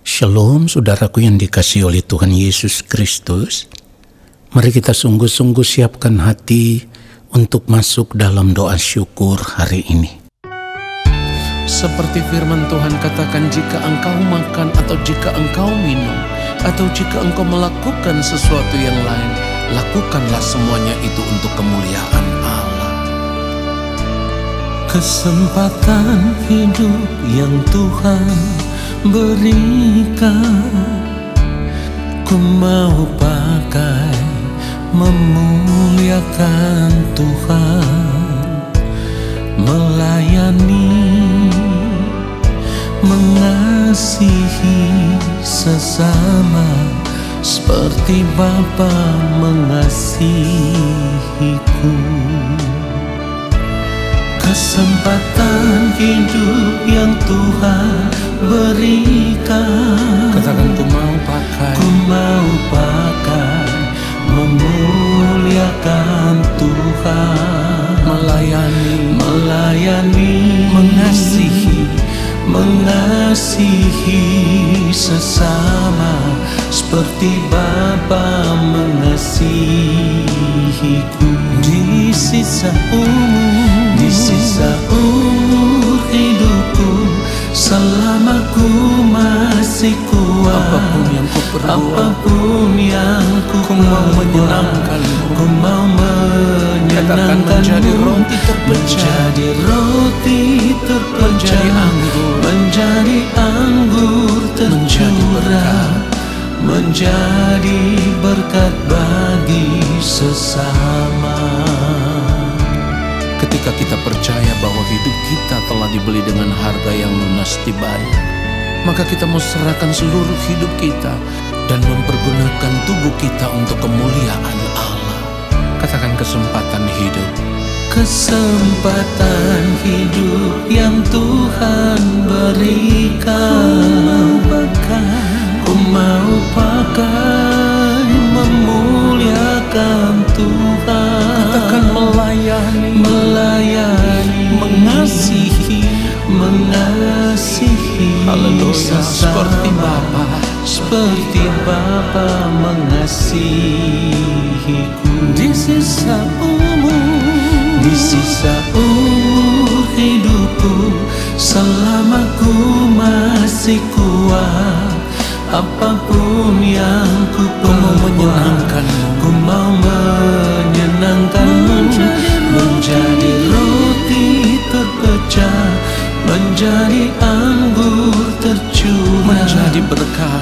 Shalom saudaraku yang dikasihi oleh Tuhan Yesus Kristus. Mari kita sungguh-sungguh siapkan hati untuk masuk dalam doa syukur hari ini. Seperti firman Tuhan katakan, jika engkau makan atau jika engkau minum atau jika engkau melakukan sesuatu yang lain, lakukanlah semuanya itu untuk kemuliaan Allah. Kesempatan hidup yang Tuhan berikan, ku mau pakai memuliakan Tuhan, melayani, mengasihi sesama seperti Bapa mengasihiku. Kesempatan hidup yang Tuhan berikan, Katakan, ku mau pakai, ku mau pakai memuliakan Tuhan, melayani, mengasihi sesama seperti Bapa mengasihiku. Di sisa umur hidupku, selama ku masih kuat, apapun yang ku perbuat, apapun yang ku mau menyenangkanmu, ku mau menyenangkanmu, menjadi roti terpecah, menjadi anggur tercurah, menjadi berkat bagi sesama. Ketika kita percaya bahwa hidup kita telah dibeli dengan harga yang lunas dibayar, maka kita mau serahkan seluruh hidup kita dan mempergunakan tubuh kita untuk kemuliaan Allah. Katakan, kesempatan hidup. Kesempatan hidup yang Tuhan berikan, ku mau pakai memuliakan Tuhan. Katakan, melayani, mengasihi Haleluya, seperti Bapa mengasihiku. Di sisa umur hidupku, selama ku masih kuat, apapun yang ku menyenangkanmu, ku mau menyenangkanmu, menjadi roti terpecah, menjadi anggur tercurah,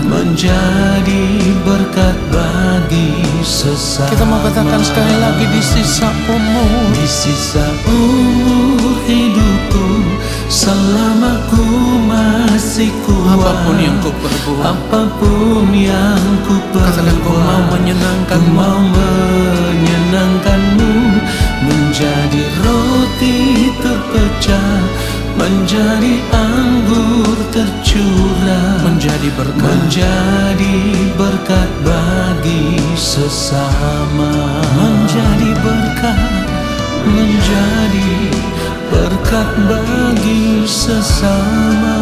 menjadi berkat bagi sesama. Kita mau katakan sekali lagi, di sisa umur hidupku, selama ku masih kuat, apapun yang ku perbuat, katakan, ku mau menyenangkanmu, menjadi roti terpecah, menjadi anggur tercurah, menjadi berkat bagi sesama, menjadi berkat bagi sesama,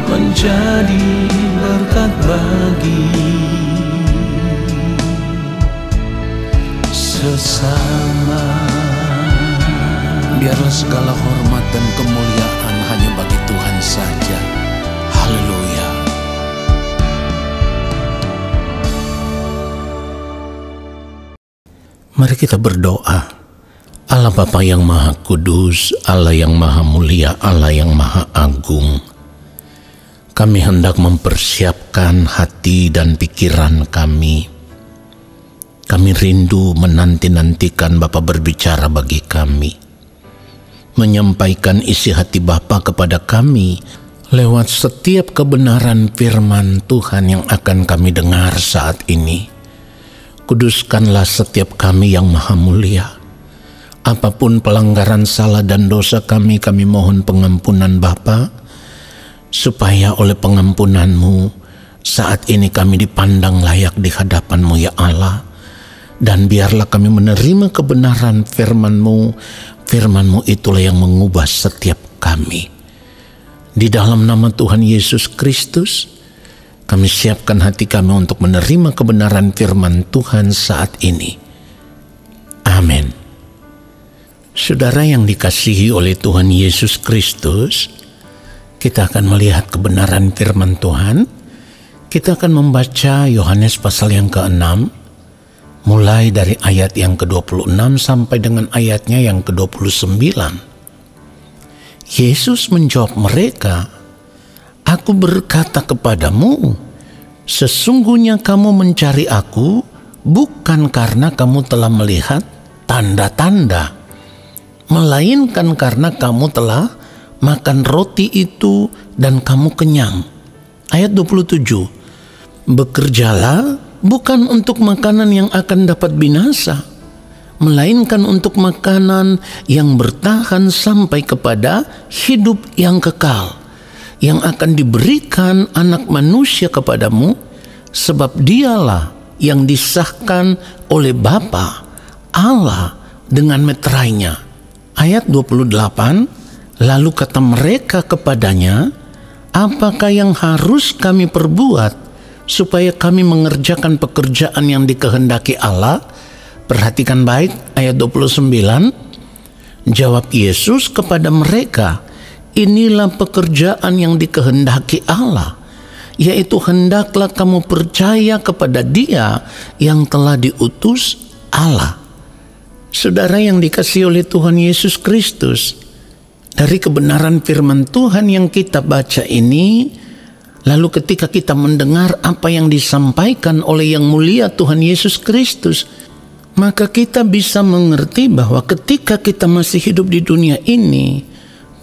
menjadi berkat bagi sesama. Biarlah segala hormat dan kemuliaan hanya bagi Tuhan saja. Haleluya. Mari kita berdoa. Allah Bapa yang Maha Kudus, Allah yang Maha Mulia, Allah yang Maha Agung, kami hendak mempersiapkan hati dan pikiran kami. Kami rindu menanti-nantikan Bapa berbicara bagi kami, menyampaikan isi hati Bapa kepada kami lewat setiap kebenaran firman Tuhan yang akan kami dengar saat ini. Kuduskanlah setiap kami yang Maha Mulia. Apapun pelanggaran salah dan dosa kami mohon pengampunan Bapa, supaya oleh pengampunan-Mu saat ini kami dipandang layak di hadapan-Mu ya Allah. Dan biarlah kami menerima kebenaran firman-Mu. Firman-Mu itulah yang mengubah setiap kami. Di dalam nama Tuhan Yesus Kristus, kami siapkan hati kami untuk menerima kebenaran firman Tuhan saat ini. Amin. Saudara yang dikasihi oleh Tuhan Yesus Kristus, kita akan melihat kebenaran firman Tuhan. Kita akan membaca Yohanes pasal yang ke-6, mulai dari ayat yang ke-26 sampai dengan ayatnya yang ke-29. Yesus menjawab mereka, "Aku berkata kepadamu, sesungguhnya kamu mencari aku bukan karena kamu telah melihat tanda-tanda, melainkan karena kamu telah makan roti itu dan kamu kenyang." Ayat 27, "Bekerjalah bukan untuk makanan yang akan dapat binasa, melainkan untuk makanan yang bertahan sampai kepada hidup yang kekal, yang akan diberikan Anak Manusia kepadamu, sebab dialah yang disahkan oleh Bapa Allah dengan meterainya." Ayat 28, "Lalu kata mereka kepadanya, apakah yang harus kami perbuat supaya kami mengerjakan pekerjaan yang dikehendaki Allah?" Perhatikan baik ayat 29. Jawab Yesus kepada mereka, "Inilah pekerjaan yang dikehendaki Allah, yaitu hendaklah kamu percaya kepada Dia yang telah diutus Allah." Saudara yang dikasihi oleh Tuhan Yesus Kristus, dari kebenaran firman Tuhan yang kita baca ini, lalu ketika kita mendengar apa yang disampaikan oleh Yang Mulia Tuhan Yesus Kristus, maka kita bisa mengerti bahwa ketika kita masih hidup di dunia ini,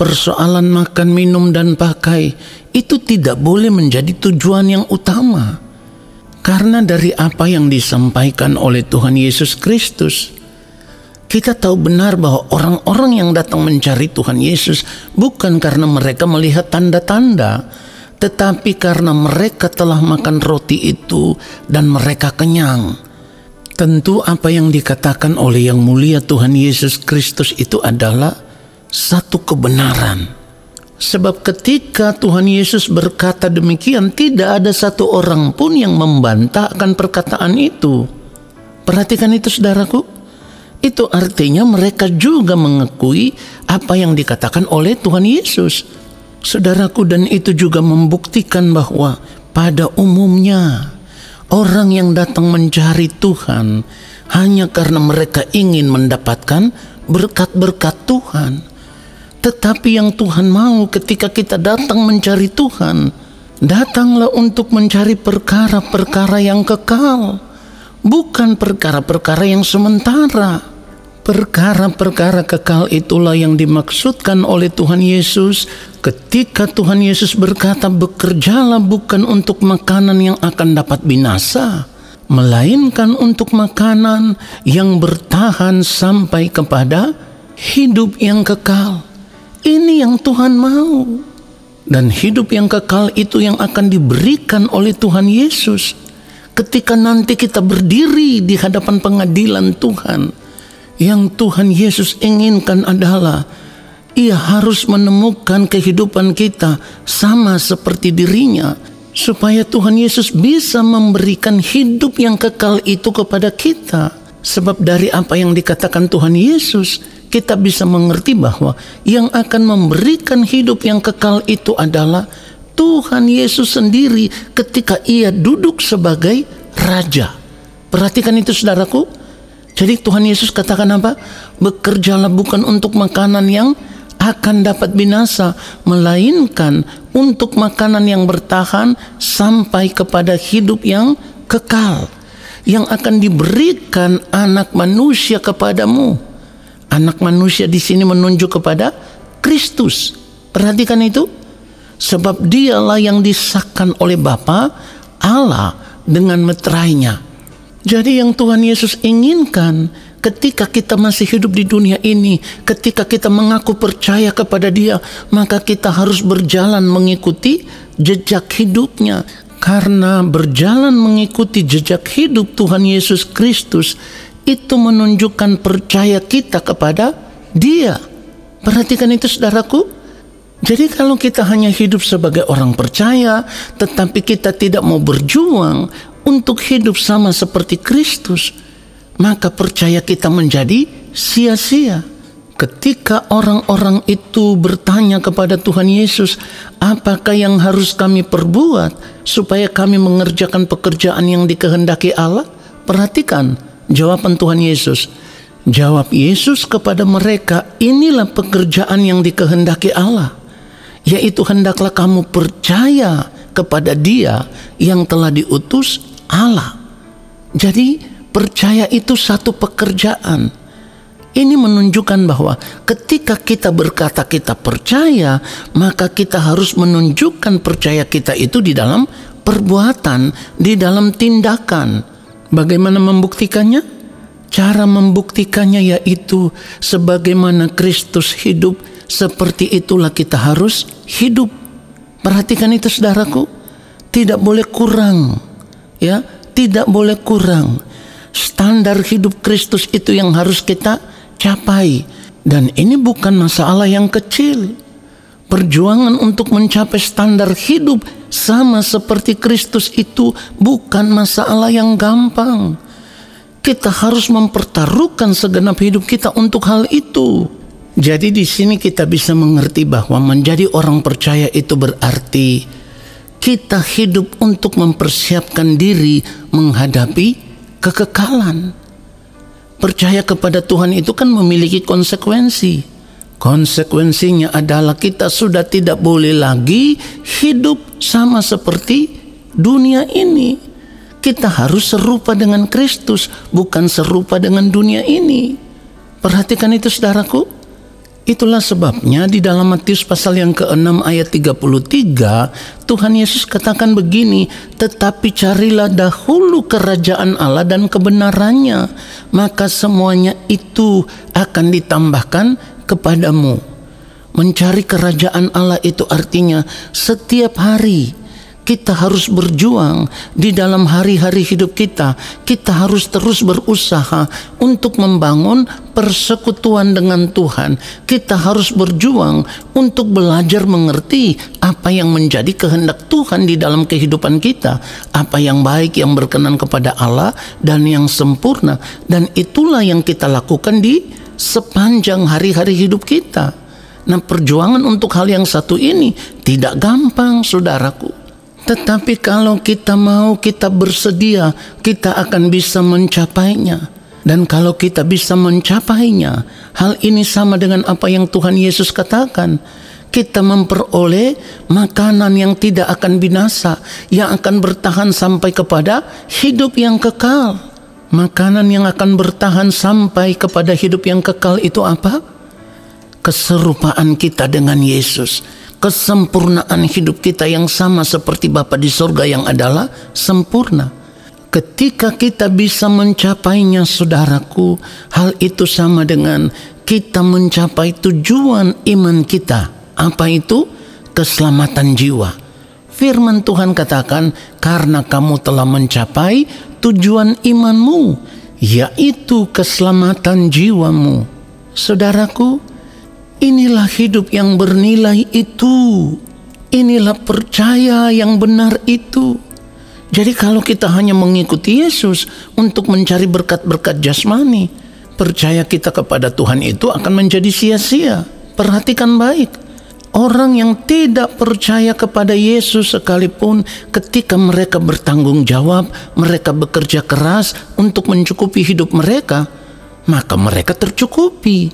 persoalan makan, minum, dan pakai itu tidak boleh menjadi tujuan yang utama. Karena dari apa yang disampaikan oleh Tuhan Yesus Kristus, kita tahu benar bahwa orang-orang yang datang mencari Tuhan Yesus bukan karena mereka melihat tanda-tanda, tetapi karena mereka telah makan roti itu dan mereka kenyang. Tentu apa yang dikatakan oleh Yang Mulia Tuhan Yesus Kristus itu adalah satu kebenaran. Sebab ketika Tuhan Yesus berkata demikian, tidak ada satu orang pun yang membantah akan perkataan itu. Perhatikan itu saudaraku. Itu artinya mereka juga mengakui apa yang dikatakan oleh Tuhan Yesus. Saudaraku, dan itu juga membuktikan bahwa pada umumnya orang yang datang mencari Tuhan hanya karena mereka ingin mendapatkan berkat-berkat Tuhan. Tetapi yang Tuhan mau ketika kita datang mencari Tuhan, datanglah untuk mencari perkara-perkara yang kekal, bukan perkara-perkara yang sementara. Perkara-perkara kekal itulah yang dimaksudkan oleh Tuhan Yesus ketika Tuhan Yesus berkata, "Bekerjalah bukan untuk makanan yang akan dapat binasa, melainkan untuk makanan yang bertahan sampai kepada hidup yang kekal." Ini yang Tuhan mau. Dan hidup yang kekal itu yang akan diberikan oleh Tuhan Yesus ketika nanti kita berdiri di hadapan pengadilan Tuhan. Yang Tuhan Yesus inginkan adalah Ia harus menemukan kehidupan kita sama seperti dirinya, supaya Tuhan Yesus bisa memberikan hidup yang kekal itu kepada kita. Sebab dari apa yang dikatakan Tuhan Yesus, kita bisa mengerti bahwa yang akan memberikan hidup yang kekal itu adalah Tuhan Yesus sendiri ketika Ia duduk sebagai Raja. Perhatikan itu saudaraku. Jadi Tuhan Yesus katakan apa? Bekerjalah bukan untuk makanan yang akan dapat binasa, melainkan untuk makanan yang bertahan sampai kepada hidup yang kekal, yang akan diberikan Anak Manusia kepadamu. Anak Manusia di sini menunjuk kepada Kristus. Perhatikan itu. Sebab dialah yang disahkan oleh Bapa Allah dengan meterainya. Jadi yang Tuhan Yesus inginkan ketika kita masih hidup di dunia ini, ketika kita mengaku percaya kepada Dia, maka kita harus berjalan mengikuti jejak hidupnya. Karena berjalan mengikuti jejak hidup Tuhan Yesus Kristus itu menunjukkan percaya kita kepada Dia. Perhatikan itu saudaraku. Jadi kalau kita hanya hidup sebagai orang percaya, tetapi kita tidak mau berjuang untuk hidup sama seperti Kristus, maka percaya kita menjadi sia-sia. Ketika orang-orang itu bertanya kepada Tuhan Yesus, apakah yang harus kami perbuat supaya kami mengerjakan pekerjaan yang dikehendaki Allah? Perhatikan jawaban Tuhan Yesus. Jawab Yesus kepada mereka, inilah pekerjaan yang dikehendaki Allah, yaitu hendaklah kamu percaya kepada Dia yang telah diutus Allah. Jadi percaya itu satu pekerjaan. Ini menunjukkan bahwa ketika kita berkata kita percaya, maka kita harus menunjukkan percaya kita itu di dalam perbuatan, di dalam tindakan. Bagaimana membuktikannya? Cara membuktikannya yaitu sebagaimana Kristus hidup, seperti itulah kita harus hidup. Perhatikan itu saudaraku, tidak boleh kurang, ya, tidak boleh kurang. Standar hidup Kristus itu yang harus kita capai, dan ini bukan masalah yang kecil. Perjuangan untuk mencapai standar hidup sama seperti Kristus itu bukan masalah yang gampang. Kita harus mempertaruhkan segenap hidup kita untuk hal itu. Jadi di sini kita bisa mengerti bahwa menjadi orang percaya itu berarti kita hidup untuk mempersiapkan diri menghadapi kekekalan. Percaya kepada Tuhan itu kan memiliki konsekuensi. Konsekuensinya adalah kita sudah tidak boleh lagi hidup sama seperti dunia ini. Kita harus serupa dengan Kristus, bukan serupa dengan dunia ini. Perhatikan itu saudaraku. Itulah sebabnya di dalam Matius pasal yang ke-6 ayat 33, Tuhan Yesus katakan begini, tetapi carilah dahulu kerajaan Allah dan kebenarannya, maka semuanya itu akan ditambahkan kepadamu. Mencari kerajaan Allah itu artinya setiap hari kita harus berjuang di dalam hari-hari hidup kita. Kita harus terus berusaha untuk membangun persekutuan dengan Tuhan. Kita harus berjuang untuk belajar mengerti apa yang menjadi kehendak Tuhan di dalam kehidupan kita, apa yang baik, yang berkenan kepada Allah, dan yang sempurna. Dan itulah yang kita lakukan di sepanjang hari-hari hidup kita. Nah, perjuangan untuk hal yang satu ini tidak gampang, saudaraku. Tetapi kalau kita mau, kita bersedia, kita akan bisa mencapainya. Dan kalau kita bisa mencapainya, hal ini sama dengan apa yang Tuhan Yesus katakan. Kita memperoleh makanan yang tidak akan binasa, yang akan bertahan sampai kepada hidup yang kekal. Makanan yang akan bertahan sampai kepada hidup yang kekal itu apa? Keserupaan kita dengan Yesus. Kesempurnaan hidup kita yang sama seperti Bapa di sorga yang adalah sempurna. Ketika kita bisa mencapainya, saudaraku, hal itu sama dengan kita mencapai tujuan iman kita. Apa itu? Keselamatan jiwa. Firman Tuhan katakan, karena kamu telah mencapai tujuan imanmu, yaitu keselamatan jiwamu. Saudaraku, inilah hidup yang bernilai itu. Inilah percaya yang benar itu. Jadi kalau kita hanya mengikuti Yesus untuk mencari berkat-berkat jasmani, percaya kita kepada Tuhan itu akan menjadi sia-sia. Perhatikan baik. Orang yang tidak percaya kepada Yesus sekalipun ketika mereka bertanggung jawab, mereka bekerja keras untuk mencukupi hidup mereka, maka mereka tercukupi.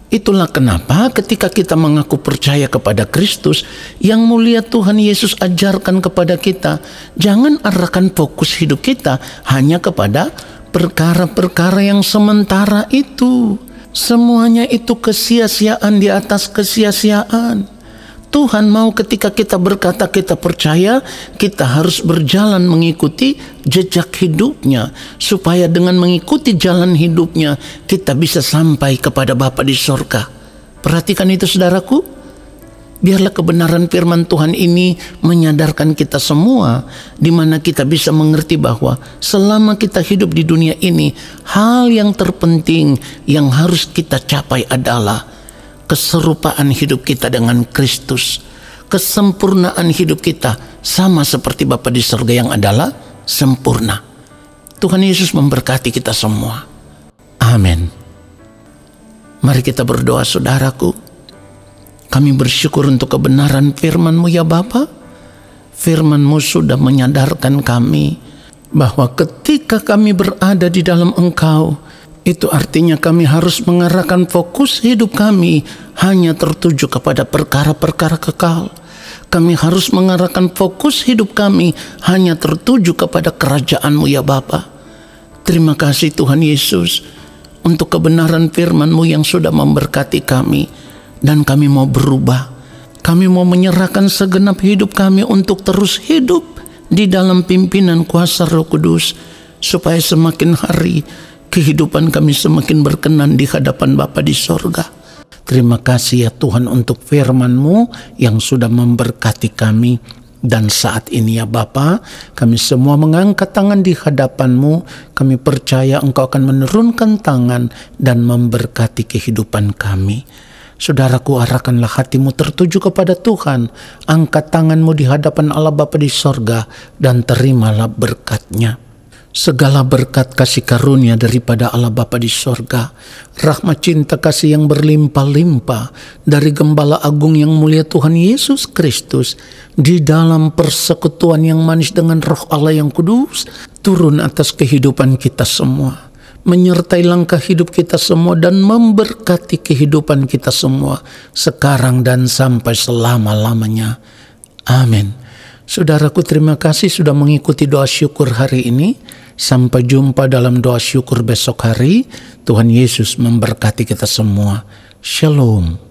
Itulah kenapa ketika kita mengaku percaya kepada Kristus, yang mulia Tuhan Yesus ajarkan kepada kita, jangan arahkan fokus hidup kita hanya kepada perkara-perkara yang sementara itu. Semuanya itu kesia-siaan di atas kesia-siaan. Tuhan mau ketika kita berkata kita percaya, kita harus berjalan mengikuti jejak hidupnya, supaya dengan mengikuti jalan hidupnya kita bisa sampai kepada Bapa di sorga. Perhatikan itu saudaraku. Biarlah kebenaran firman Tuhan ini menyadarkan kita semua, di mana kita bisa mengerti bahwa selama kita hidup di dunia ini, hal yang terpenting yang harus kita capai adalah keserupaan hidup kita dengan Kristus, kesempurnaan hidup kita sama seperti Bapa di surga yang adalah sempurna. Tuhan Yesus memberkati kita semua. Amin. Mari kita berdoa, saudaraku. Kami bersyukur untuk kebenaran firman-Mu ya Bapa. Firman-Mu sudah menyadarkan kami bahwa ketika kami berada di dalam Engkau, itu artinya kami harus mengarahkan fokus hidup kami hanya tertuju kepada perkara-perkara kekal. Kami harus mengarahkan fokus hidup kami hanya tertuju kepada kerajaan-Mu ya Bapa. Terima kasih Tuhan Yesus untuk kebenaran firman-Mu yang sudah memberkati kami. Dan kami mau berubah. Kami mau menyerahkan segenap hidup kami untuk terus hidup di dalam pimpinan kuasa Roh Kudus, supaya semakin hari kehidupan kami semakin berkenan di hadapan Bapa di sorga. Terima kasih ya Tuhan untuk firman-Mu yang sudah memberkati kami. Dan saat ini ya Bapa, kami semua mengangkat tangan di hadapan-Mu. Kami percaya Engkau akan menurunkan tangan dan memberkati kehidupan kami. Saudaraku, arahkanlah hatimu tertuju kepada Tuhan. Angkat tanganmu di hadapan Allah Bapa di sorga dan terimalah berkat-Nya. Segala berkat kasih karunia daripada Allah Bapa di sorga, rahmat cinta kasih yang berlimpah-limpah dari Gembala Agung yang mulia Tuhan Yesus Kristus, di dalam persekutuan yang manis dengan Roh Allah yang kudus, turun atas kehidupan kita semua, menyertai langkah hidup kita semua dan memberkati kehidupan kita semua sekarang dan sampai selama-lamanya. Amin. Saudaraku, terima kasih sudah mengikuti doa syukur hari ini. Sampai jumpa dalam doa syukur besok hari. Tuhan Yesus memberkati kita semua. Shalom.